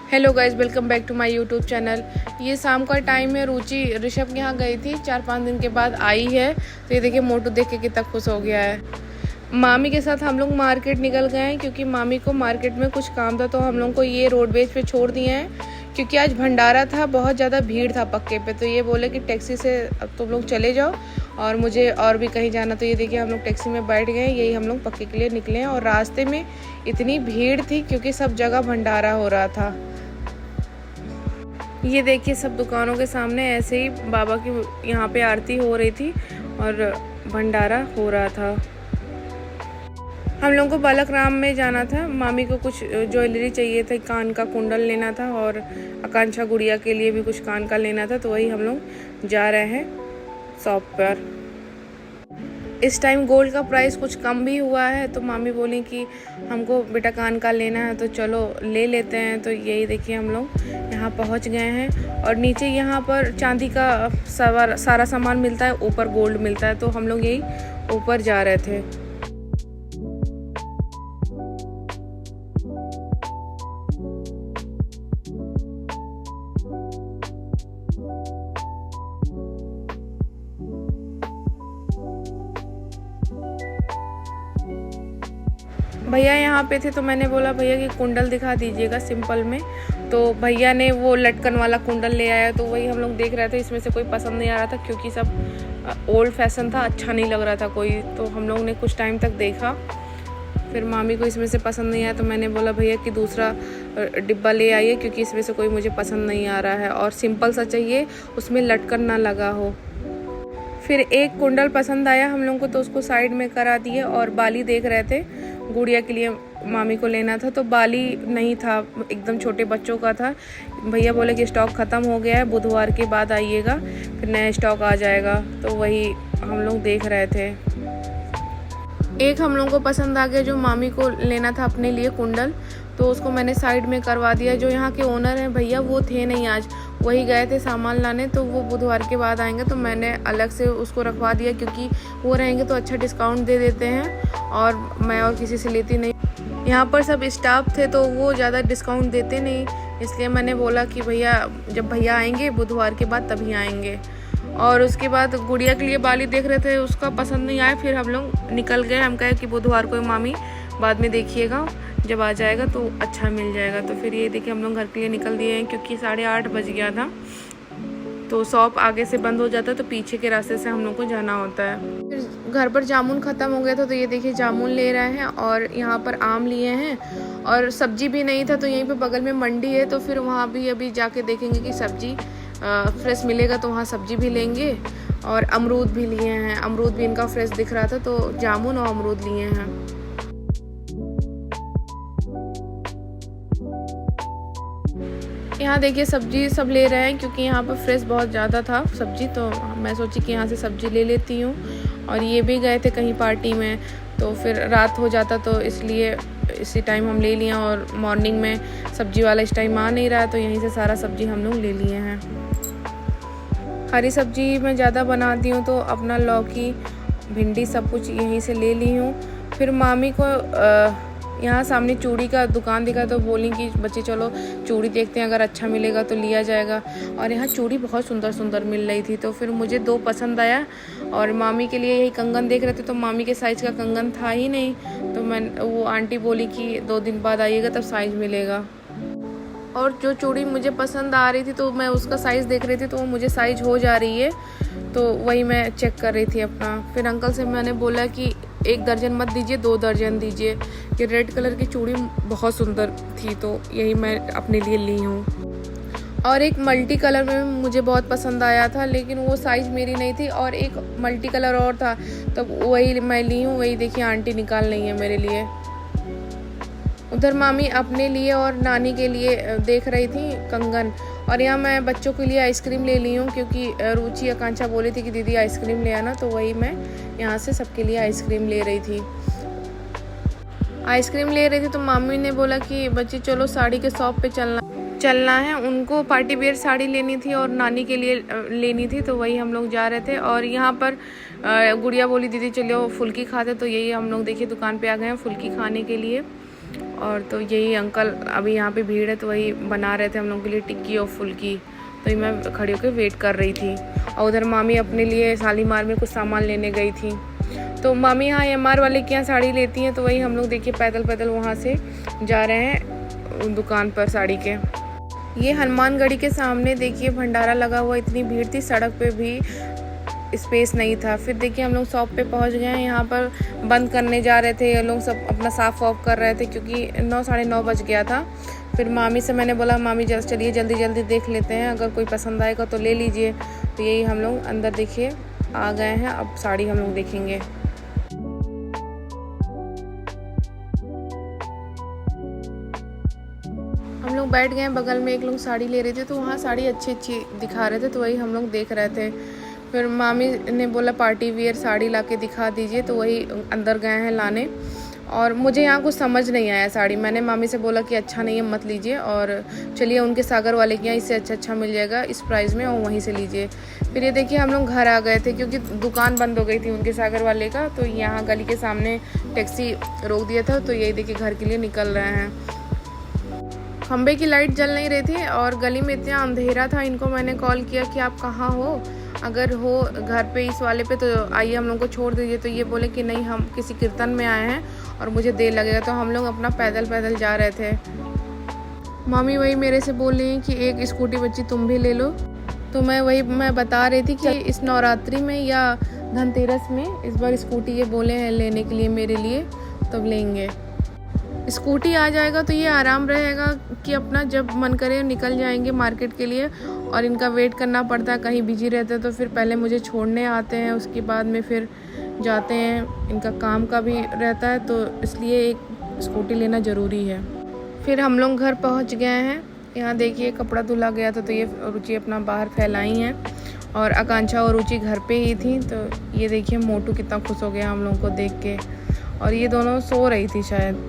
Hello guys, welcome back to my YouTube channel. ये शाम का टाइम है। रुचि ऋषभ के यहाँ गई थी, 4-5 दिन के बाद आई है। तो ये देखिए मोटू देख के कितना खुश हो गया है। मामी के साथ हम लोग मार्केट निकल गए हैं क्योंकि मामी को मार्केट में कुछ काम था, तो हम लोग को ये रोडवेज पे छोड़ दिए हैं क्योंकि आज भंडारा था, बहुत ज़्यादा भीड़ था पक्के पे। तो ये बोले कि टैक्सी से अब तुम लोग चले जाओ और मुझे और भी कहीं जाना। तो ये देखिए हम लोग टैक्सी में बैठ गए, यही हम लोग पक्के के लिए निकले हैं। और रास्ते में इतनी भीड़ थी क्योंकि सब जगह भंडारा हो रहा था। ये देखिए सब दुकानों के सामने ऐसे ही बाबा की यहाँ पे आरती हो रही थी और भंडारा हो रहा था। हम लोगों को बालक राम में जाना था। मामी को कुछ ज्वेलरी चाहिए था, कान का कुंडल लेना था और आकांक्षा गुड़िया के लिए भी कुछ कान का लेना था। तो वही हम लोग जा रहे हैं शॉप पर। इस टाइम गोल्ड का प्राइस कुछ कम भी हुआ है, तो मामी बोली कि हमको बेटा कान का लेना है तो चलो ले लेते हैं। तो यही देखिए हम लोग यहाँ पहुँच गए हैं और नीचे यहाँ पर चांदी का सारा सामान मिलता है, ऊपर गोल्ड मिलता है। तो हम लोग यही ऊपर जा रहे थे। भैया यहाँ पे थे तो मैंने बोला भैया कि कुंडल दिखा दीजिएगा सिंपल में। तो भैया ने वो लटकन वाला कुंडल ले आया, तो वही हम लोग देख रहे थे। इसमें से कोई पसंद नहीं आ रहा था क्योंकि सब ओल्ड फैशन था, अच्छा नहीं लग रहा था कोई। तो हम लोग ने कुछ टाइम तक देखा, फिर मामी को इसमें से पसंद नहीं आया तो मैंने बोला भैया कि दूसरा डिब्बा ले आइए क्योंकि इसमें से कोई मुझे पसंद नहीं आ रहा है और सिंपल सा चाहिए, उसमें लटकन ना लगा हो। फिर एक कुंडल पसंद आया हम लोग को तो उसको साइड में करा दिए और बाली देख रहे थे, गुड़िया के लिए मामी को लेना था। तो बाली नहीं था, एकदम छोटे बच्चों का था। भैया बोले कि स्टॉक ख़त्म हो गया है, बुधवार के बाद आइएगा फिर नया स्टॉक आ जाएगा। तो वही हम लोग देख रहे थे। एक हम लोग को पसंद आ गया जो मामी को लेना था अपने लिए कुंडल, तो उसको मैंने साइड में करवा दिया। जो यहाँ के ओनर हैं भैया वो थे नहीं आज, वही गए थे सामान लाने, तो वो बुधवार के बाद आएंगे। तो मैंने अलग से उसको रखवा दिया क्योंकि वो रहेंगे तो अच्छा डिस्काउंट दे देते हैं और मैं और किसी से लेती नहीं। यहाँ पर सब स्टाफ थे तो वो ज़्यादा डिस्काउंट देते नहीं, इसलिए मैंने बोला कि भैया जब भैया आएंगे बुधवार के बाद तभी आएंगे। और उसके बाद गुड़िया के लिए बाली देख रहे थे, उसका पसंद नहीं आया। फिर हम लोग निकल गए। हम कहे कि बुधवार को मामी बाद में देखिएगा, जब आ जाएगा तो अच्छा मिल जाएगा। तो फिर ये देखिए हम लोग घर के लिए निकल दिए हैं क्योंकि 8:30 बज गया था। तो शॉप आगे से बंद हो जाता है तो पीछे के रास्ते से हम लोग को जाना होता है। फिर घर पर जामुन ख़त्म हो गया था तो ये देखिए जामुन ले रहे हैं और यहाँ पर आम लिए हैं और सब्जी भी नहीं था। तो यहीं पे बगल में मंडी है, तो फिर वहाँ भी अभी जाके देखेंगे कि सब्जी फ्रेश मिलेगा तो वहाँ सब्जी भी लेंगे। और अमरूद भी लिए हैं, अमरूद भी इनका फ्रेश दिख रहा था तो जामुन और अमरूद लिए हैं। यहाँ देखिए सब्जी सब ले रहे हैं क्योंकि यहाँ पर फ्रेश बहुत ज़्यादा था सब्जी, तो मैं सोची कि यहाँ से सब्जी ले लेती हूँ। और ये भी गए थे कहीं पार्टी में, तो फिर रात हो जाता तो इसलिए इसी टाइम हम ले लिए। और मॉर्निंग में सब्जी वाला इस टाइम आ नहीं रहा है तो यहीं से सारा सब्जी हम लोग ले लिए हैं। हरी सब्जी मैं ज़्यादा बनाती हूँ तो अपना लौकी भिंडी सब कुछ यहीं से ले ली हूँ। फिर मामी को यहाँ सामने चूड़ी का दुकान दिखा तो बोली कि बच्चे चलो चूड़ी देखते हैं, अगर अच्छा मिलेगा तो लिया जाएगा। और यहाँ चूड़ी बहुत सुंदर सुंदर मिल रही थी, तो फिर मुझे 2 पसंद आया। और मामी के लिए यही कंगन देख रहे थे तो मामी के साइज़ का कंगन था ही नहीं, तो वो आंटी बोली कि 2 दिन बाद आइएगा तब साइज़ मिलेगा। और जो चूड़ी मुझे पसंद आ रही थी तो मैं उसका साइज़ देख रही थी तो वो मुझे साइज़ हो जा रही है, तो वही मैं चेक कर रही थी अपना। फिर अंकल से मैंने बोला कि 1 दर्जन मत दीजिए, 2 दर्जन दीजिए। ये रेड कलर की चूड़ी बहुत सुंदर थी तो यही मैं अपने लिए ली हूँ। और एक मल्टी कलर में मुझे बहुत पसंद आया था लेकिन वो साइज़ मेरी नहीं थी, और एक मल्टी कलर और था तो वही मैं ली हूँ। वही देखिए आंटी निकाल रही है मेरे लिए। उधर मामी अपने लिए और नानी के लिए देख रही थी कंगन। और यहाँ मैं बच्चों के लिए आइसक्रीम ले ली हूँ क्योंकि रुचि आकांक्षा बोली थी कि दीदी आइसक्रीम ले आना, तो वही मैं यहाँ से सबके लिए आइसक्रीम ले रही थी। आइसक्रीम ले रही थी तो मामी ने बोला कि बच्ची चलो साड़ी के शॉप पे चलना है। उनको पार्टी वेयर साड़ी लेनी थी और नानी के लिए लेनी थी, तो वही हम लोग जा रहे थे। और यहाँ पर गुड़िया बोली दीदी चलो फुल्की खाते, तो यही हम लोग देखिए दुकान पे आ गए हैं फुल्की खाने के लिए। और तो यही अंकल अभी यहाँ पे भीड़ है तो वही बना रहे थे हम लोग के लिए टिक्की और फुल्की, तो मैं खड़ी होकर वेट कर रही थी। और उधर मामी अपने लिए शालीमार में कुछ सामान लेने गई थी। तो मामी यहाँ MR वाले के यहाँ साड़ी लेती हैं, तो वही हम लोग देखिए पैदल पैदल वहाँ से जा रहे हैं दुकान पर साड़ी के। ये हनुमानगढ़ी के सामने देखिए भंडारा लगा हुआ, इतनी भीड़ थी, सड़क पे भी स्पेस नहीं था। फिर देखिए हम लोग शॉप पे पहुंच गए हैं। यहाँ पर बंद करने जा रहे थे ये लोग, सब अपना साफ़ वाफ कर रहे थे क्योंकि 9 साढ़े 9 बज गया था। फिर मामी से मैंने बोला मामी चलिए जल्दी जल्दी देख लेते हैं, अगर कोई पसंद आएगा तो ले लीजिए। तो यही हम लोग अंदर देखिए आ गए हैं, अब साड़ी हम लोग देखेंगे। हम लोग बैठ गए, बगल में एक लोग साड़ी ले रहे थे, तो वहाँ साड़ी अच्छी अच्छी दिखा रहे थे, तो वही हम लोग देख रहे थे। फिर मामी ने बोला पार्टी वियर साड़ी लाके दिखा दीजिए, तो वही अंदर गए हैं लाने। और मुझे यहाँ कुछ समझ नहीं आया साड़ी, मैंने मामी से बोला कि अच्छा नहीं है मत लीजिए, और चलिए उनके सागर वाले के यहाँ इससे अच्छा मिल जाएगा इस प्राइस में, और वहीं से लीजिए। फिर ये देखिए हम लोग घर आ गए थे क्योंकि दुकान बंद हो गई थी उनके सागर वाले का, तो यहाँ गली के सामने टैक्सी रोक दिया था, तो यही देखिए घर के लिए निकल रहे हैं। खंबे की लाइट जल नहीं रही थी और गली में इतना अंधेरा था। इनको मैंने कॉल किया कि आप कहाँ हो, अगर हो घर पे इस वाले पे तो आइए हम लोग को छोड़ दीजिए। तो ये बोले कि नहीं हम किसी कीर्तन में आए हैं और मुझे देर लगेगा, तो हम लोग अपना पैदल पैदल जा रहे थे। मामी वही मेरे से बोल रही हैं कि एक स्कूटी बच्ची तुम भी ले लो, तो मैं बता रही थी कि इस नवरात्रि में या धनतेरस में इस बार स्कूटी ये बोले हैं लेने के लिए मेरे लिए, तब लेंगे। स्कूटी आ जाएगा तो ये आराम रहेगा कि अपना जब मन करे निकल जाएंगे मार्केट के लिए, और इनका वेट करना पड़ता है, कहीं बिजी रहते हैं तो फिर पहले मुझे छोड़ने आते हैं, उसके बाद में फिर जाते हैं, इनका काम का भी रहता है, तो इसलिए एक स्कूटी लेना ज़रूरी है। फिर हम लोग घर पहुंच गए हैं। यहाँ देखिए कपड़ा धुला गया था, तो ये रुचि अपना बाहर फैलाई हैं, और आकांक्षा और रुचि घर पे ही थी। तो ये देखिए मोटू कितना खुश हो गया हम लोग को देख के, और ये दोनों सो रही थी शायद।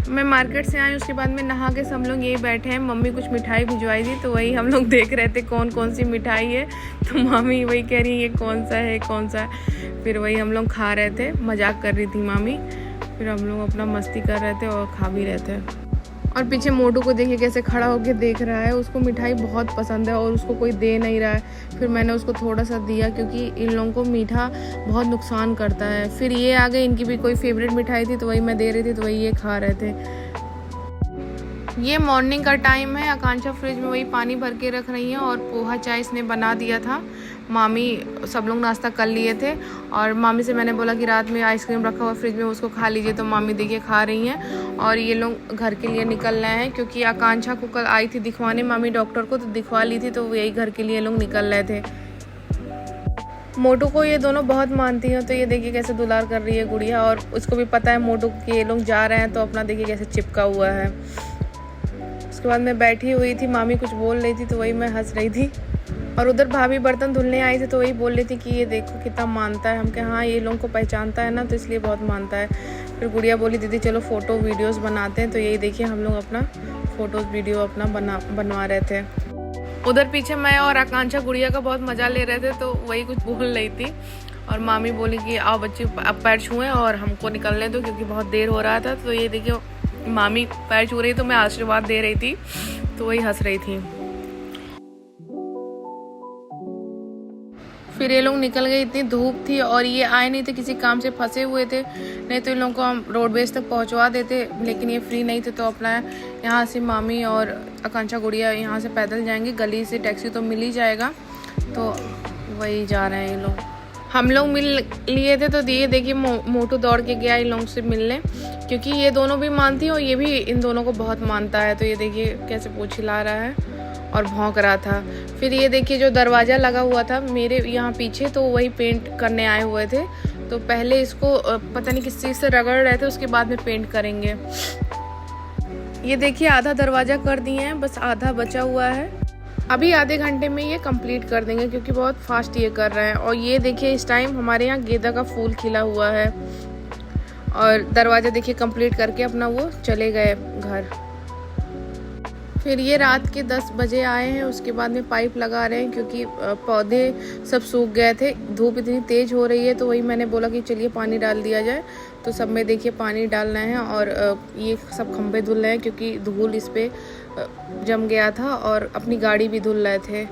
मैं मार्केट से आई, उसके बाद में नहा के सब लोग यही बैठे हैं। मम्मी कुछ मिठाई भिजवाई थी, तो वही हम लोग देख रहे थे कौन कौन सी मिठाई है, तो मामी वही कह रही है ये कौन सा है कौन सा है। फिर वही हम लोग खा रहे थे, मजाक कर रही थी मामी। फिर हम लोग अपना मस्ती कर रहे थे और खा भी रहे थे। और पीछे मोटू को देखिए कैसे खड़ा होकर देख रहा है, उसको मिठाई बहुत पसंद है और उसको कोई दे नहीं रहा है। फिर मैंने उसको थोड़ा सा दिया क्योंकि इन लोगों को मीठा बहुत नुकसान करता है। फिर ये आ गए, इनकी भी कोई फेवरेट मिठाई थी, तो वही मैं दे रही थी, तो वही ये खा रहे थे। ये मॉर्निंग का टाइम है। आकांक्षा फ्रिज में वही पानी भर के रख रही है, और पोहा चाय इसने बना दिया था। मामी सब लोग नाश्ता कर लिए थे, और मामी से मैंने बोला कि रात में आइसक्रीम रखा हुआ फ्रिज में उसको खा लीजिए, तो मामी देखिए खा रही हैं। और ये लोग घर के लिए निकल रहे हैं क्योंकि आकांक्षा को कल आई थी दिखवाने मामी डॉक्टर को, तो दिखवा ली थी, तो यही घर के लिए लोग निकल रहे थे। मोटू को ये दोनों बहुत मानती हैं, तो ये देखिए कैसे दुलार कर रही है गुड़िया, और उसको भी पता है मोटू कि ये लोग जा रहे हैं, तो अपना देखिए कैसे चिपका हुआ है। उसके बाद मैं बैठी हुई थी, मामी कुछ बोल रही थी, तो वही मैं हंस रही थी। और उधर भाभी बर्तन धुलने आई थी, तो वही बोल रही थी कि ये देखो कितना मानता है। हम कहे हाँ ये लोगों को पहचानता है ना, तो इसलिए बहुत मानता है। फिर गुड़िया बोली दीदी चलो फ़ोटो वीडियोस बनाते हैं, तो यही देखिए हम लोग अपना फ़ोटोज़ वीडियो अपना बनवा रहे थे। उधर पीछे मैं और आकांक्षा गुड़िया का बहुत मज़ा ले रहे थे, तो वही कुछ बोल रही थी। और मामी बोली कि आओ बच्चे अब पैर छुएं और हमको निकलने दो क्योंकि बहुत देर हो रहा था। तो ये देखिए मामी पैर छू रही, तो मैं आशीर्वाद दे रही थी, तो वही हंस रही थी। फिर ये लोग निकल गए, इतनी धूप थी और ये आए नहीं थे, किसी काम से फंसे हुए थे, नहीं तो इन लोगों को हम रोडवेज तक पहुंचवा देते, लेकिन ये फ्री नहीं थे। तो अपना यहाँ से मामी और आकांक्षा गुड़िया यहाँ से पैदल जाएंगे, गली से टैक्सी तो मिल ही जाएगा, तो वही जा रहे हैं ये लोग। हम लोग मिल लिए थे, तो ये देखिए मोटू दौड़ के गया इन लोगों से मिलने, क्योंकि ये दोनों भी मानती हैं और ये भी इन दोनों को बहुत मानता है। तो ये देखिए कैसे पूँछ हिला रहा है और भौंक रहा था। फिर ये देखिए जो दरवाज़ा लगा हुआ था मेरे यहाँ पीछे, तो वही पेंट करने आए हुए थे, तो पहले इसको पता नहीं किस चीज़ से रगड़ रहे थे, उसके बाद में पेंट करेंगे। ये देखिए आधा दरवाज़ा कर दिए हैं, बस आधा बचा हुआ है। अभी आधे घंटे में ये कंप्लीट कर देंगे क्योंकि बहुत फास्ट ये कर रहे हैं। और ये देखिए इस टाइम हमारे यहाँ गेंदा का फूल खिला हुआ है, और दरवाज़ा देखिए कंप्लीट करके अपना वो चले गए घर। फिर ये रात के 10 बजे आए हैं, उसके बाद में पाइप लगा रहे हैं क्योंकि पौधे सब सूख गए थे, धूप इतनी तेज़ हो रही है। तो वही मैंने बोला कि चलिए पानी डाल दिया जाए, तो सब में देखिए पानी डालना है और ये सब खंभे धुल रहे हैं क्योंकि धूल इस पे जम गया था और अपनी गाड़ी भी धुल रहे थे।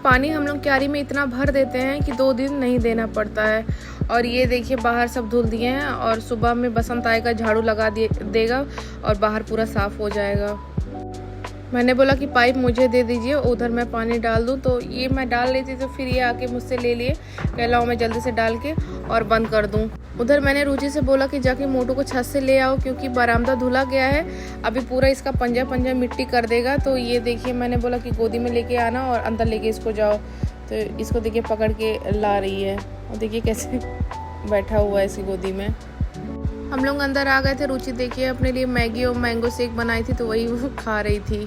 पानी हम लोग क्यारी में इतना भर देते हैं कि 2 दिन नहीं देना पड़ता है। और ये देखिए बाहर सब धुल दिए हैं और सुबह में बसंत आएगा, झाड़ू लगा देगा और बाहर पूरा साफ़ हो जाएगा। मैंने बोला कि पाइप मुझे दे दीजिए, उधर मैं पानी डाल दूं। तो ये मैं डाल रही थी तो फिर ये आके मुझसे ले लिए, कह लाओ मैं जल्दी से डाल के और बंद कर दूं। उधर मैंने रुचि से बोला कि जाके मोटू को छत से ले आओ क्योंकि बरामदा धुला गया है, अभी पूरा इसका पंजा पंजा मिट्टी कर देगा। तो ये देखिए मैंने बोला कि गोदी में लेके आना और अंदर लेके इसको जाओ। तो इसको देखिए पकड़ के ला रही है और देखिए कैसे बैठा हुआ है इसकी गोदी में। हम लोग अंदर आ गए थे। रुचि देखिए अपने लिए मैगी और मैंगो शेक बनाई थी तो वही वो खा रही थी।